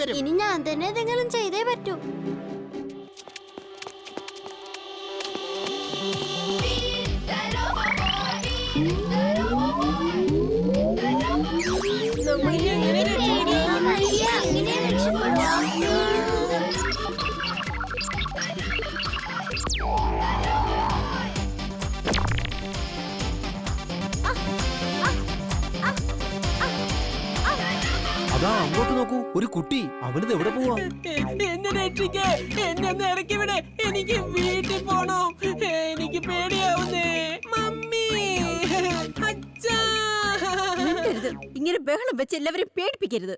വരും. ഇനി ഞാൻ തന്നെ എന്തെങ്കിലും ചെയ്തേ പറ്റൂ. അതാ അങ്ങോട്ട് നോക്കൂ, ഒരു കുട്ടി. അവനിത് എവിടെ പോവാ? എന്നെ രക്ഷിക്കേ, എന്നെ ഒന്ന് ഇറക്കി വിടെ. എനിക്ക് വീട്ടിൽ പോണോ, എനിക്ക് പേടിയാവുന്നേ. മമ്മി, അച്ഛാ. ഇങ്ങനെ ബഹളം വെച്ച് എല്ലാവരും പേടിപ്പിക്കരുത്.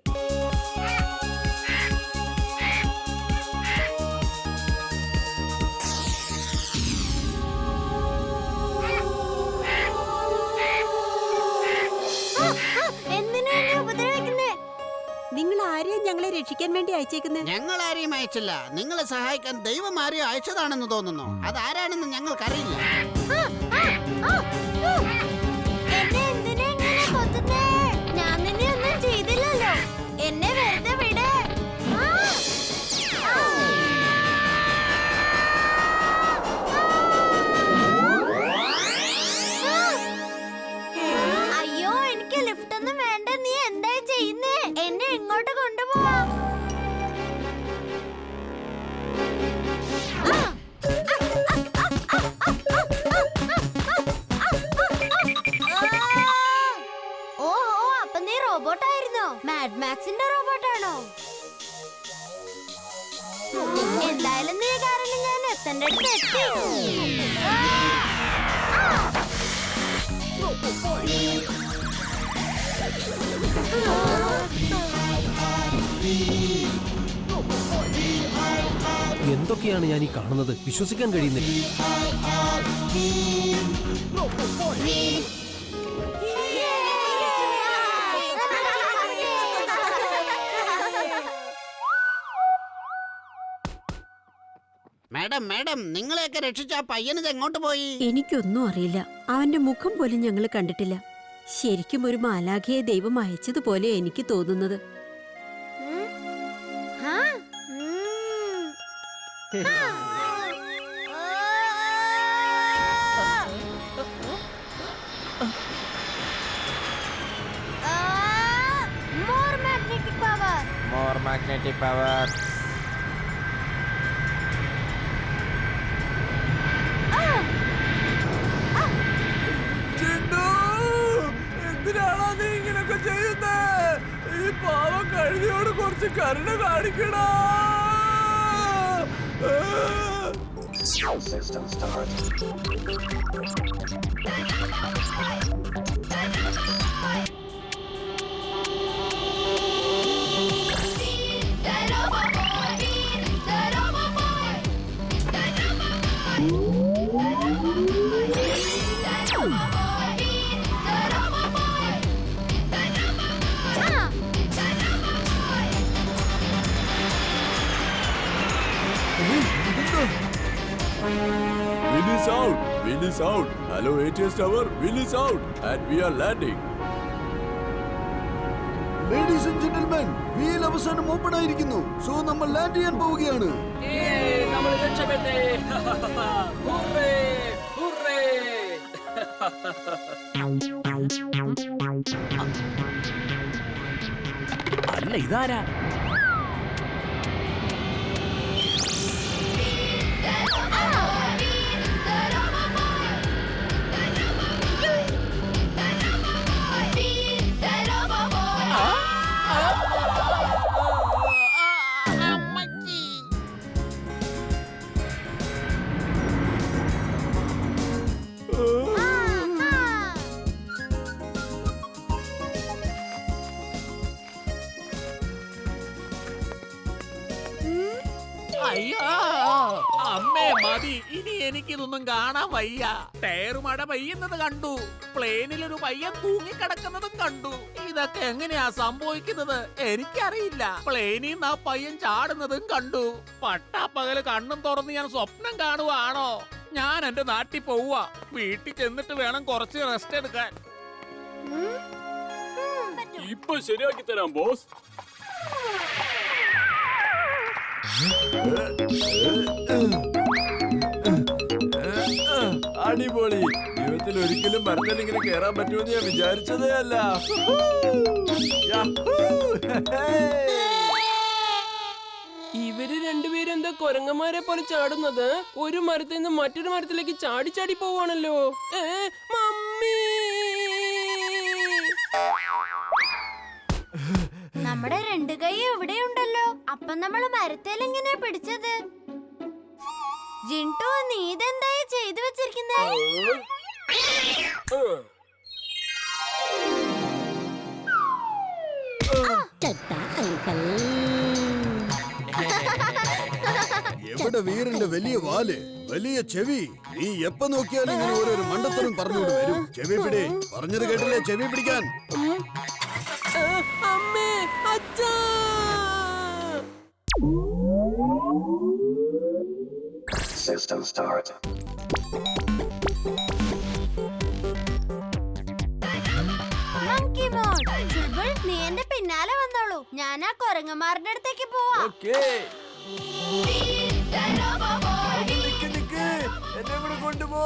നിങ്ങൾ ആരെയും ഞങ്ങളെ രക്ഷിക്കാൻ വേണ്ടി അയച്ചേക്കുന്നത്? ഞങ്ങൾ ആരെയും അയച്ചില്ല. നിങ്ങളെ സഹായിക്കാൻ ദൈവം ആരെയും അയച്ചതാണെന്ന് തോന്നുന്നു. അതാരാണെന്ന് ഞങ്ങൾക്കറിയില്ല. ഞാൻ നിന്നെ ഒന്നും ചെയ്തില്ലല്ലോ. എന്നെ വെറുതെ വിട്. അയ്യോ, എനിക്ക് ലിഫ്റ്റ് ഒന്നും വേണ്ട. നീ എന്താ ചെയ്യുന്നേ? എന്നെ ഇങ്ങോട്ട് കൊണ്ടുപോവാ. ഓഹോ, അപ്പൊ നീ റോബോട്ടായിരുന്നോ? മാഡ് മാക്സിന്റെ റോബോട്ടാണോ? എന്തായാലും നീ കാരണം ഞാൻ എത്തേണ്ട അടുത്ത് എത്തി. എന്തൊക്കെയാണ് ഞാൻ ഈ കാണുന്നത്? വിശ്വസിക്കാൻ കഴിയുന്നില്ല. മാഡം, മാഡം, നിങ്ങളെയൊക്കെ രക്ഷിച്ച ആ പയ്യനിത് എങ്ങോട്ട് പോയി? എനിക്കൊന്നും അറിയില്ല. അവന്റെ മുഖം പോലും ഞങ്ങൾ കണ്ടിട്ടില്ല. ശരിക്കും ഒരു മാലാഖയെ ദൈവം അയച്ചതുപോലെ എനിക്ക് തോന്നുന്നത്. More magnetic power. എന്തിനാണോ നീ ഇങ്ങനൊക്കെ ചെയ്യുന്നേ? ഈ പാവം കഴുതിയോട് കുറച്ച് കരുണ കാണിക്കണോ? System start. Will is out! Will is out! Hello ATS Tower, Will is out! And we are landing. Ladies and gentlemen, wheel അവസാനം ഓപ്പൺ ആയിരിക്കുന്നു. സോ നമ്മൾ ലാൻഡ് ചെയ്യാൻ പോവുകയാണ്. നമ്മൾ രക്ഷപ്പെട്ടേ. Hurray, hurray. അല്ല, ഇതാരാ? അയ്യോ, അമ്മേ മതി. ഇനി എനിക്കിതൊന്നും കാണാൻ വയ്യ. ടയറുമട പെയ്യുന്നത് കണ്ടു, പ്ലെയിനിലൊരു പയ്യൻ തൂങ്ങിക്കിടക്കുന്നതും കണ്ടു. ഇതൊക്കെ എങ്ങനെയാ സംഭവിക്കുന്നത് എനിക്കറിയില്ല. പ്ലെയിനിൽ നിന്ന് ആ പയ്യൻ ചാടുന്നതും കണ്ടു. പട്ടാപ്പകല് കണ്ണും തുറന്ന് ഞാൻ സ്വപ്നം കാണുവാണോ? ഞാൻ എന്റെ നാട്ടിൽ പോവുക. വീട്ടിൽ ചെന്നിട്ട് വേണം കുറച്ച് റെസ്റ്റ് എടുക്കാൻ. ഇപ്പൊ ശരിയാക്കി തരാം ബോസ്. അടിപൊളി. ജീവിതത്തിൽ ഒരിക്കലും മരത്തിൽ ഇങ്ങനെ കേറാൻ പറ്റുമെന്ന് ഞാൻ വിചാരിച്ചതേ അല്ല. ഇവര് രണ്ടുപേരും എന്താ കൊരങ്ങന്മാരെ പോലെ ചാടുന്നത്? ഒരു മരത്തിൽ നിന്ന് മറ്റൊരു മരത്തിലേക്ക് ചാടി ചാടി പോവാണല്ലോ. മമ്മി, നമ്മുടെ രണ്ട് കൈ ഇവിടെയുണ്ടല്ലോ. അപ്പൊ നമ്മള് മരത്തേൽ എങ്ങനെയാ പിടിച്ചത്? ജിൻടു, നീ ഇതെന്തായി ചെയ്തു വെച്ചിരിക്കുന്നേ? എവിടെ വീരന്റെ വലിയ വാല്, വലിയ ചെവി. നീ എപ്പോ നോക്കിയാലും ഇങ്ങനെ ഓരോരു മണ്ടത്തരം പറഞ്ഞുകൊണ്ട് വരും. ചെവി പിടി, പറഞ്ഞത് കേട്ടില്ലേ? ചെവി പിടിക്കാൻ. അമ്മേ, അച്ഛാ. System start. Monkey mode. Chulbul, നീ എന്റെ പിന്നാലെ വന്നോളൂ. ഞാൻ ആ കൊരങ്ങന്മാരുടെ അടുത്തേക്ക് പോവാ. എന്നെ കൂടെ കൊണ്ടുപോ.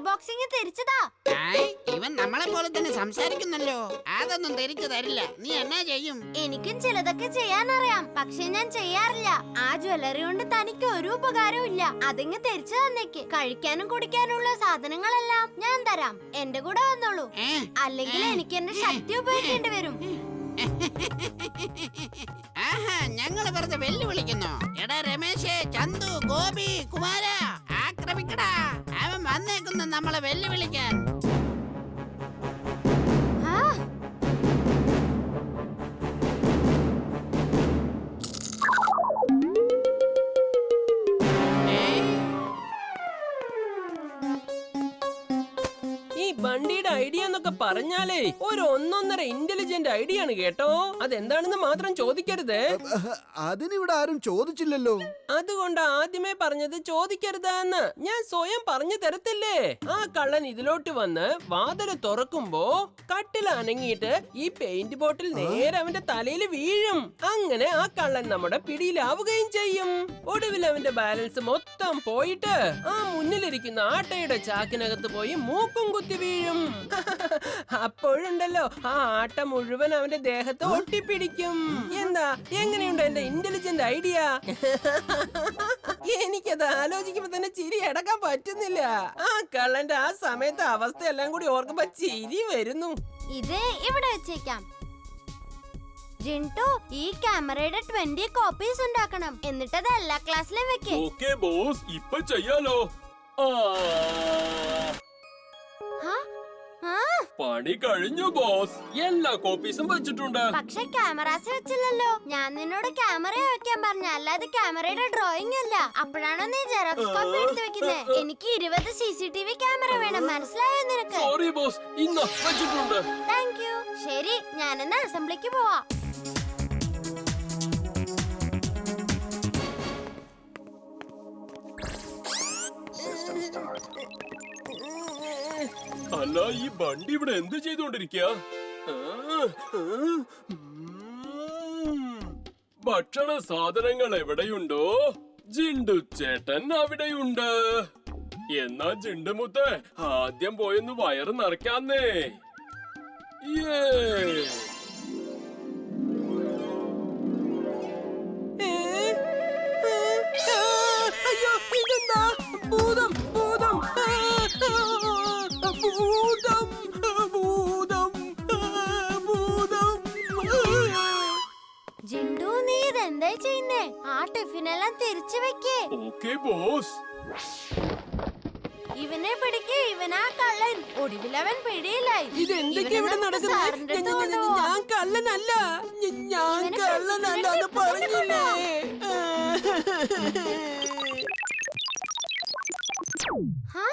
ബോക്സിംഗ് തിരിച്ചതാ. ഇവൻ നമ്മളെ പോലെ തന്നെ സംസാരിക്കുന്നല്ലോ. അതൊന്നും തിരിച്ചു തരില്ല. നീ എന്നാ ചെയ്യും? എനിക്കും ചിലതൊക്കെ ചെയ്യാനറിയാം, പക്ഷെ ഞാൻ ചെയ്യാറില്ല. ആ ജ്വല്ലറി കൊണ്ട് തനിക്ക് ഒരു ഉപകാരവും ഇല്ല. അതിങ്ങ് തിരിച്ചു തന്നേക്ക്. കഴിക്കാനും കുടിക്കാനുള്ള സാധനങ്ങളെല്ലാം ഞാൻ തരാം. എന്റെ കൂടെ വന്നോളൂ, അല്ലെങ്കിൽ എനിക്ക് എന്റെ ശക്തി ഉപയോഗിക്കേണ്ടി വരും. ആഹാ, ഞങ്ങള് വെറുതെ വെല്ലുവിളിക്കുന്നു. എടാ രമേശ്, ചന്തു, ഗോപി, കുമാര, ആക്രമിക്കടാ. അവൻ വന്നേക്കുന്നു നമ്മളെ വെല്ലുവിളിക്കാൻ. ബണ്ടിയുടെ ഐഡിയ എന്നൊക്കെ പറഞ്ഞാലേ ഒരു ഒന്നൊന്നര ഇന്റലിജന്റ് ഐഡിയ ആണ് കേട്ടോ. അതെന്താണെന്ന് മാത്രം ചോദിക്കരുത്. അതിനിവിടെ ആരും ചോദിച്ചില്ലല്ലോ. അതുകൊണ്ട് ആദ്യമേ പറഞ്ഞത് ചോദിക്കരുതെന്ന്. ഞാൻ സ്വയം പറഞ്ഞു തരത്തില്ലേ? ആ കള്ളൻ ഇതിലോട്ട് വന്ന് വാതില് തുറക്കുമ്പോ കട്ടിൽ അനങ്ങിയിട്ട് ഈ പെയിന്റ് ബോട്ടിൽ നേരെ അവന്റെ തലയിൽ വീഴും. അങ്ങനെ ആ കള്ളൻ നമ്മുടെ പിടിയിലാവുകയും ചെയ്യും. ഒടുവിൽ അവന്റെ ബാലൻസ് മൊത്തം പോയിട്ട് ആ മുന്നിലിരിക്കുന്ന ആട്ടയുടെ ചാക്കിനകത്ത് പോയി മൂക്കും കുത്തി വീഴും. അപ്പോഴുണ്ടല്ലോ ആ ആട്ട മുഴുവൻ അവന്റെ ദേഹത്ത് ഒട്ടിപ്പിടിക്കും. എന്താ, എങ്ങനെയുണ്ട് എന്റെ ഇന്റലിജന്റ് ഐഡിയ? എനിക്കത് ആലോചിക്കുമ്പോ തന്നെ ചിരി അടക്കാൻ പറ്റുന്നില്ല. ആ കള്ളന്റെ ആ സമയത്തെ അവസ്ഥ എല്ലാം കൂടി ഓർക്കുമ്പോ ചിരി വരുന്നു. ഇത് ഇവിടെ വെച്ചേക്കാം. ജിൻടു, ഈ ക്യാമറയുടെ 20 കോപ്പീസ് ഉണ്ടാക്കണം. എന്നിട്ടത് എല്ലാ ക്ലാസ്സിലും വെക്കേ. ഓക്കേ ബോസ്, ഇപ്പൊ ചെയ്യാലോ. പണി കഴിഞ്ഞു ബോസ്. എല്ലാ കോപ്പീസും വെച്ചിട്ടുണ്ട്. പക്ഷെ ക്യാമറാസ് വെച്ചില്ലല്ലോ. ഞാൻ നിന്നോട് ക്യാമറ വെക്കാൻ പറഞ്ഞ, അല്ലാതെ ക്യാമറയുടെ ഡ്രോയിങ് അല്ല. അപ്പോഴാണോ നീ ജെറോക്സ് കോപ്പി എടുത്ത് വെക്കുന്നേ? എനിക്ക് 20 CCTV ക്യാമറ വേണം. മനസ്സിലായോ നിനക്ക്? സോറി ബോസ്, ഇന്ന് വെച്ചിട്ടുണ്ട്. Thank you. ശരി, ഞാനെന്നാ അസംബ്ലിക്ക് പോവാ. അല്ല, ഈ ബണ്ടി ഇവിടെ എന്ത് ചെയ്തുകൊണ്ടിരിക്കുക? ഭക്ഷണ സാധനങ്ങൾ എവിടെയുണ്ടോ ജിണ്ടു ചേട്ടൻ അവിടെയുണ്ട്. എന്നാ ജിണ്ടുമുത്ത് ആദ്യം പോയൊന്ന് വയറ് നിറയ്ക്കാന്നേ. അയ്യോ, ഇതെന്താ? ഭൂതം, ഭൂതം, ഭൂതം, ഭൂതം, ഭൂതം. ജിൻടു, നീ ഇതെന്താ ചെയ്യുന്നേ? ആ ടിഫിനെല്ലാം തിരിച്ചു വെക്കേ. Okay boss. ഇവനെ പിടിക്ക്. ഇവനാ കള്ളൻ. ഒടുവിലവൻ പിടിയിലായി. ഇതെന്തൊക്കെയാ ഇവിടെ നടക്കുന്നത്? ഞാൻ കള്ളനല്ല, ഞാൻ കള്ളനല്ല, അത് പറഞ്ഞില്ലേ? ഹാ?